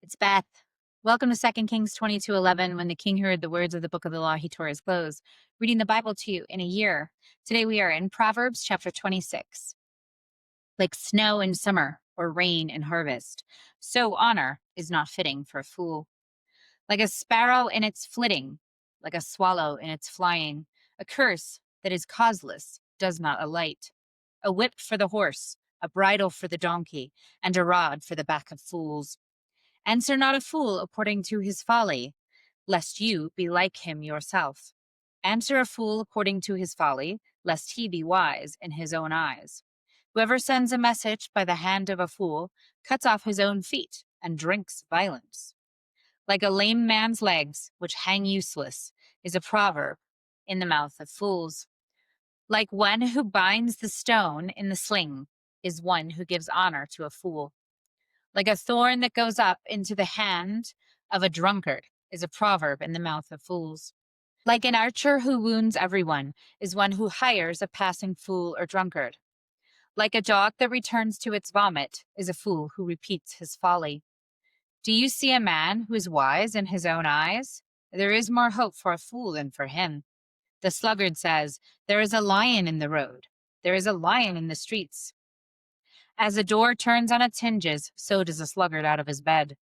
It's Beth. Welcome to 2 Kings 22:11. When the king heard the words of the book of the law, he tore his clothes, reading the Bible to you in a year. Today we are in Proverbs chapter 26. Like snow in summer or rain in harvest, so honor is not fitting for a fool. Like a sparrow in its flitting, like a swallow in its flying, a curse that is causeless does not alight. A whip for the horse, a bridle for the donkey, and a rod for the back of fools. Answer not a fool according to his folly, lest you be like him yourself. Answer a fool according to his folly, lest he be wise in his own eyes. Whoever sends a message by the hand of a fool cuts off his own feet and drinks violence. Like a lame man's legs, which hang useless, is a proverb in the mouth of fools. Like one who binds the stone in the sling is one who gives honor to a fool. Like a thorn that goes up into the hand of a drunkard is a proverb in the mouth of fools. Like an archer who wounds everyone is one who hires a passing fool or drunkard. Like a dog that returns to its vomit is a fool who repeats his folly. Do you see a man who is wise in his own eyes? There is more hope for a fool than for him. The sluggard says, "There is a lion in the road. There is a lion in the streets." As a door turns on its hinges, so does a sluggard out of his bed.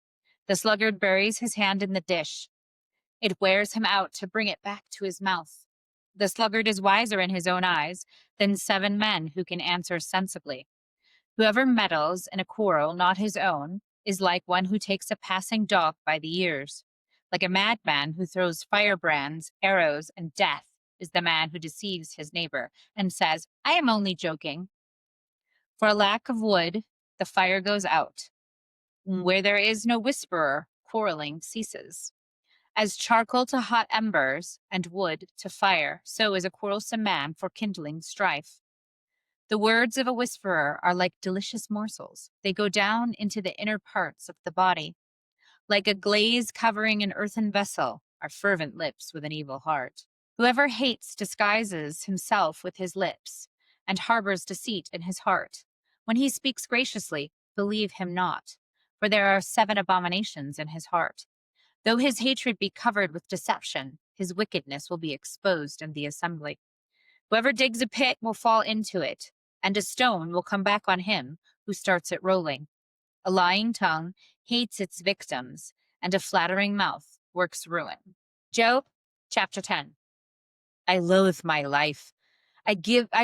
The sluggard buries his hand in the dish. It wears him out to bring it back to his mouth. The sluggard is wiser in his own eyes than 7 men who can answer sensibly. Whoever meddles in a quarrel not his own is like one who takes a passing dog by the ears. Like a madman who throws firebrands, arrows, and death is the man who deceives his neighbor and says, "I am only joking." For a lack of wood, the fire goes out. Where there is no whisperer, quarreling ceases. As charcoal to hot embers and wood to fire, so is a quarrelsome man for kindling strife. The words of a whisperer are like delicious morsels. They go down into the inner parts of the body. Like a glaze covering an earthen vessel are fervent lips with an evil heart. Whoever hates disguises himself with his lips and harbors deceit in his heart. When he speaks graciously, believe him not, for there are 7 abominations in his heart. Though his hatred be covered with deception, his wickedness will be exposed in the assembly. Whoever digs a pit will fall into it, and a stone will come back on him who starts it rolling. A lying tongue hates its victims, and a flattering mouth works ruin. Job chapter 10. I loathe my life. I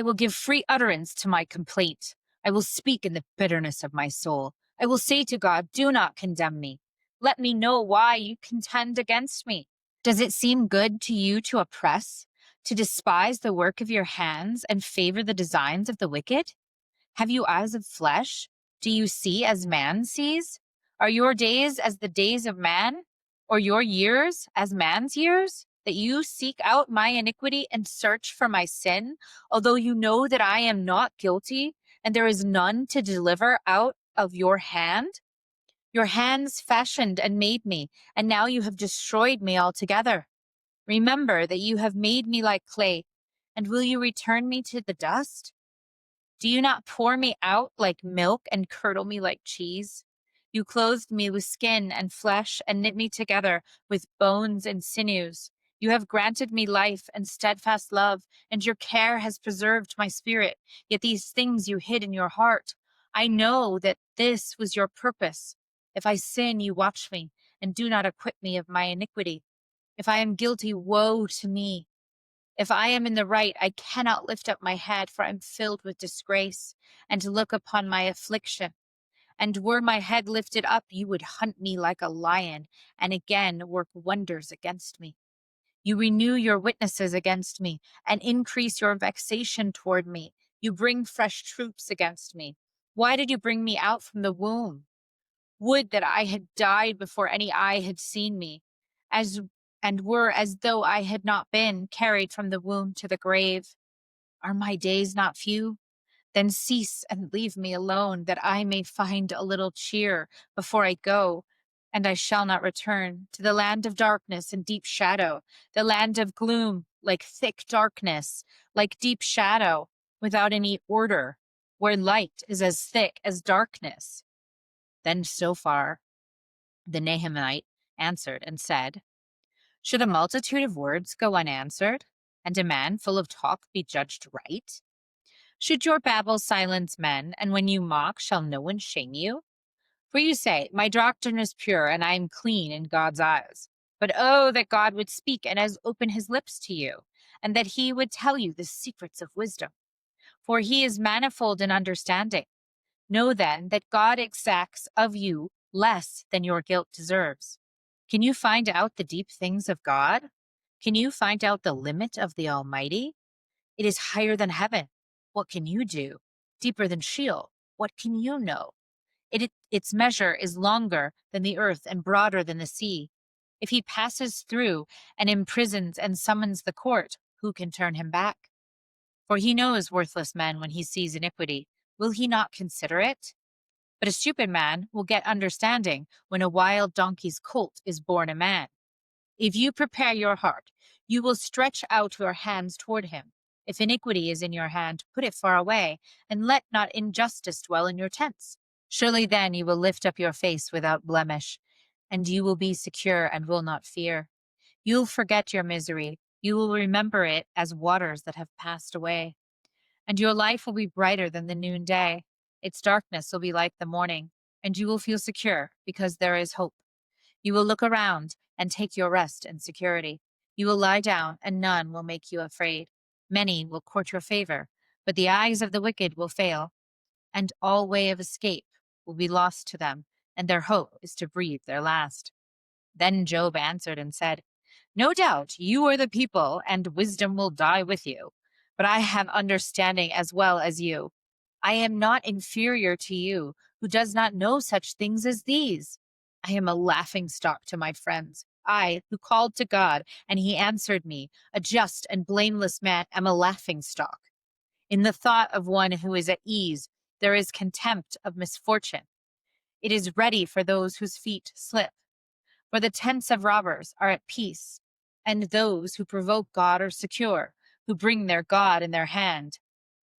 will give free utterance to my complaint. I will speak in the bitterness of my soul. I will say to God, do not condemn me. Let me know why you contend against me. Does it seem good to you to oppress, to despise the work of your hands and favor the designs of the wicked? Have you eyes of flesh? Do you see as man sees? Are your days as the days of man, or your years as man's years? That you seek out my iniquity and search for my sin, although you know that I am not guilty, and there is none to deliver out of your hand? Your hands fashioned and made me, and now you have destroyed me altogether. Remember that you have made me like clay, and will you return me to the dust? Do you not pour me out like milk and curdle me like cheese? You clothed me with skin and flesh and knit me together with bones and sinews. You have granted me life and steadfast love, and your care has preserved my spirit. Yet these things you hid in your heart. I know that this was your purpose. If I sin, you watch me, and do not acquit me of my iniquity. If I am guilty, woe to me. If I am in the right, I cannot lift up my head, for I am filled with disgrace, and to look upon my affliction. And were my head lifted up, you would hunt me like a lion, and again work wonders against me. You renew your witnesses against me, and increase your vexation toward me. You bring fresh troops against me. Why did you bring me out from the womb? Would that I had died before any eye had seen me, as and were as though I had not been carried from the womb to the grave. Are my days not few? Then cease and leave me alone, that I may find a little cheer before I go, and I shall not return to the land of darkness and deep shadow, the land of gloom, like thick darkness, like deep shadow, without any order, where light is as thick as darkness. Then so far, The Nahumite answered and said, should a multitude of words go unanswered, and a man full of talk be judged right? Should your babble silence men, and when you mock, shall no one shame you? For you say, my doctrine is pure, and I am clean in God's eyes. But oh, that God would speak and as open his lips to you, and that he would tell you the secrets of wisdom. For he is manifold in understanding. Know then that God exacts of you less than your guilt deserves. Can you find out the deep things of God? Can you find out the limit of the Almighty? It is higher than heaven. What can you do? Deeper than Sheol. What can you know? Its measure is longer than the earth and broader than the sea. If he passes through and imprisons and summons the court, who can turn him back? For he knows worthless men when he sees iniquity. Will he not consider it? But a stupid man will get understanding when a wild donkey's colt is born a man. If you prepare your heart, you will stretch out your hands toward him. If iniquity is in your hand, put it far away, and let not injustice dwell in your tents. Surely then you will lift up your face without blemish, and you will be secure and will not fear. You'll forget your misery. You will remember it as waters that have passed away. And your life will be brighter than the noonday. Its darkness will be like the morning, and you will feel secure because there is hope. You will look around and take your rest in security. You will lie down, and none will make you afraid. Many will court your favor, but the eyes of the wicked will fail, and all way of escape will be lost to them, and their hope is to breathe their last. Then Job answered and said, no doubt you are the people, and wisdom will die with you. But I have understanding as well as you. I am not inferior to you, who does not know such things as these. I am a laughing stock to my friends. I, who called to God, and he answered me, a just and blameless man, am a laughing stock. In the thought of one who is at ease, there is contempt of misfortune. It is ready for those whose feet slip. For the tents of robbers are at peace, and those who provoke God are secure, who bring their God in their hand.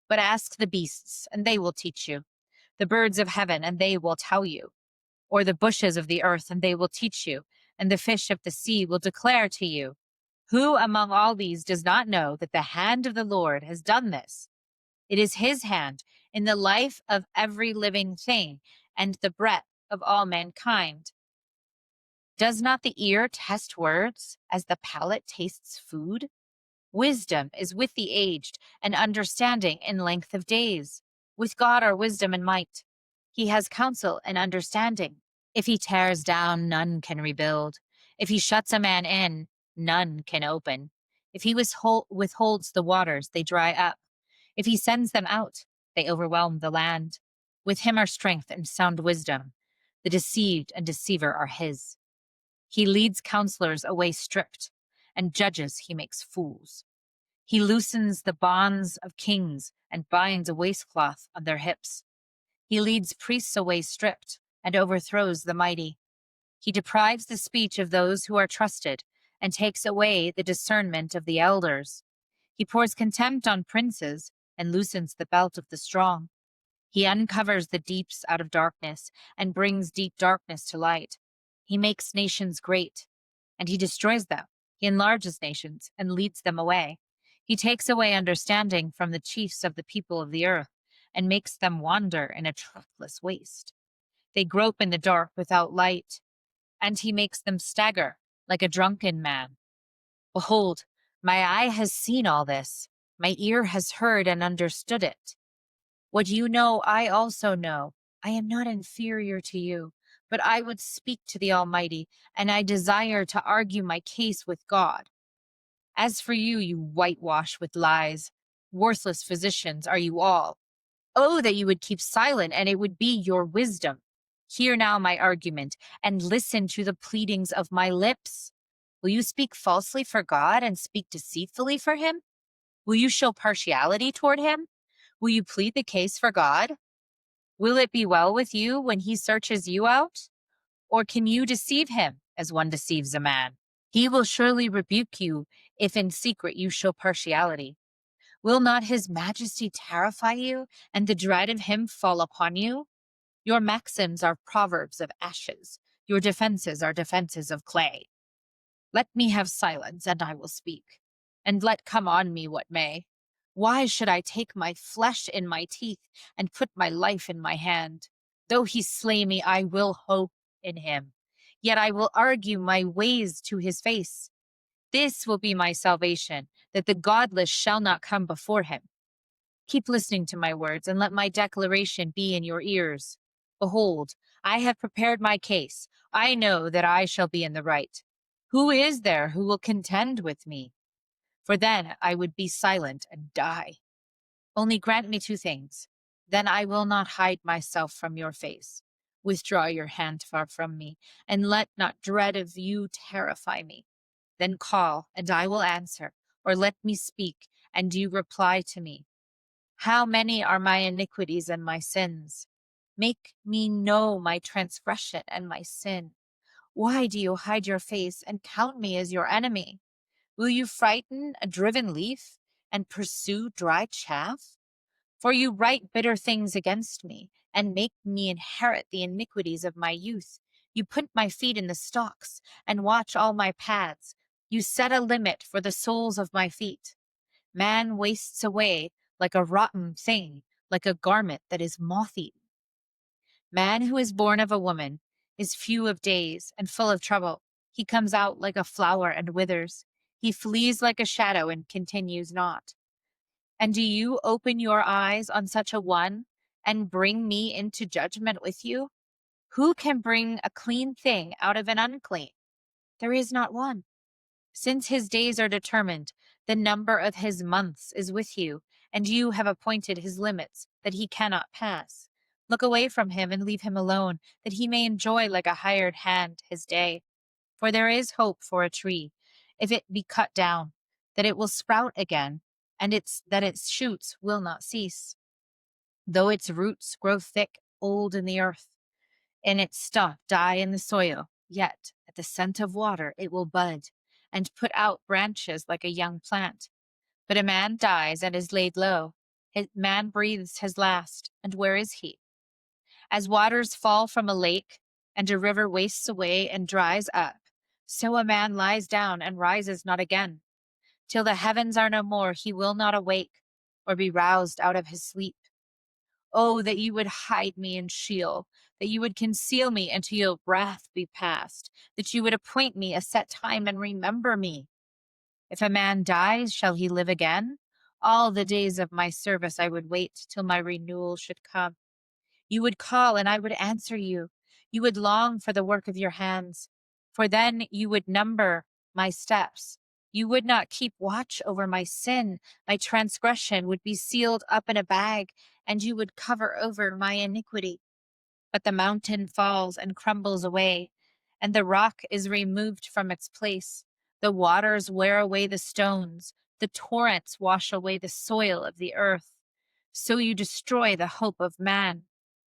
But ask the beasts, and they will teach you, the birds of heaven, and they will tell you, or the bushes of the earth, and they will teach you, and the fish of the sea will declare to you. Who among all these does not know that the hand of the Lord has done this? It is his hand in the life of every living thing, and the breath of all mankind. Does not the ear test words as the palate tastes food? Wisdom is with the aged, and understanding in length of days. With God are wisdom and might. He has counsel and understanding. If he tears down, none can rebuild. If he shuts a man in, none can open. If he withholds the waters, they dry up. If he sends them out, they overwhelm the land. With him are strength and sound wisdom. The deceived and deceiver are his. He leads counselors away stripped, and judges he makes fools. He loosens the bonds of kings and binds a waistcloth on their hips. He leads priests away stripped and overthrows the mighty. He deprives the speech of those who are trusted and takes away the discernment of the elders. He pours contempt on princes and loosens the belt of the strong. He uncovers the deeps out of darkness and brings deep darkness to light. He makes nations great, and he destroys them. He enlarges nations and leads them away. He takes away understanding from the chiefs of the people of the earth and makes them wander in a trackless waste. They grope in the dark without light, and he makes them stagger like a drunken man. Behold, my eye has seen all this. My ear has heard and understood it. What you know, I also know. I am not inferior to you, but I would speak to the Almighty, and I desire to argue my case with God. As for you, you whitewash with lies. Worthless physicians are you all. Oh, that you would keep silent, and it would be your wisdom. Hear now my argument, and listen to the pleadings of my lips. Will you speak falsely for God and speak deceitfully for him? Will you show partiality toward him? Will you plead the case for God? Will it be well with you when he searches you out? Or can you deceive him as one deceives a man? He will surely rebuke you if in secret you show partiality. Will not his majesty terrify you, and the dread of him fall upon you? Your maxims are proverbs of ashes. Your defenses are defenses of clay. Let me have silence, and I will speak, and let come on me what may. Why should I take my flesh in my teeth and put my life in my hand? Though he slay me, I will hope in him. Yet I will argue my ways to his face. This will be my salvation, that the godless shall not come before him. Keep listening to my words, and let my declaration be in your ears. Behold, I have prepared my case. I know that I shall be in the right. Who is there who will contend with me? For then I would be silent and die. Only grant me two things. Then I will not hide myself from your face. Withdraw your hand far from me, and let not dread of you terrify me. Then call, and I will answer, or let me speak, and you reply to me. How many are my iniquities and my sins? Make me know my transgression and my sin. Why do you hide your face and count me as your enemy? Will you frighten a driven leaf and pursue dry chaff? For you write bitter things against me and make me inherit the iniquities of my youth. You put my feet in the stocks and watch all my paths. You set a limit for the soles of my feet. Man wastes away like a rotten thing, like a garment that is moth-eaten. Man who is born of a woman is few of days and full of trouble. He comes out like a flower and withers. He flees like a shadow and continues not. And do you open your eyes on such a one and bring me into judgment with you? Who can bring a clean thing out of an unclean? There is not one. Since his days are determined, the number of his months is with you, and you have appointed his limits, that he cannot pass. Look away from him and leave him alone, that he may enjoy like a hired hand his day. For there is hope for a tree, if it be cut down, that it will sprout again, and that its shoots will not cease. Though its roots grow thick, old in the earth, and its stalk die in the soil, yet at the scent of water it will bud and put out branches like a young plant. But a man dies and is laid low. Man breathes his last, and where is he? As waters fall from a lake, and a river wastes away and dries up, so a man lies down and rises not again. Till the heavens are no more, he will not awake, or be roused out of his sleep. Oh, that you would hide me in Sheol, that you would conceal me until your wrath be past, that you would appoint me a set time and remember me. If a man dies, shall he live again? All the days of my service I would wait till my renewal should come. You would call, and I would answer you. You would long for the work of your hands, for then you would number my steps. You would not keep watch over my sin. My transgression would be sealed up in a bag, and you would cover over my iniquity. But the mountain falls and crumbles away, and the rock is removed from its place. The waters wear away the stones. The torrents wash away the soil of the earth. So you destroy the hope of man.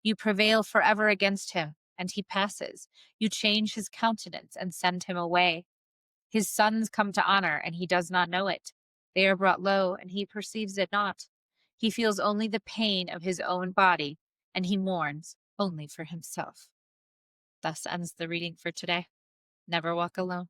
You prevail forever against him, and he passes. You change his countenance and send him away. His sons come to honor, and he does not know it. They are brought low, and he perceives it not. He feels only the pain of his own body, and he mourns only for himself. Thus ends the reading for today. Never walk alone.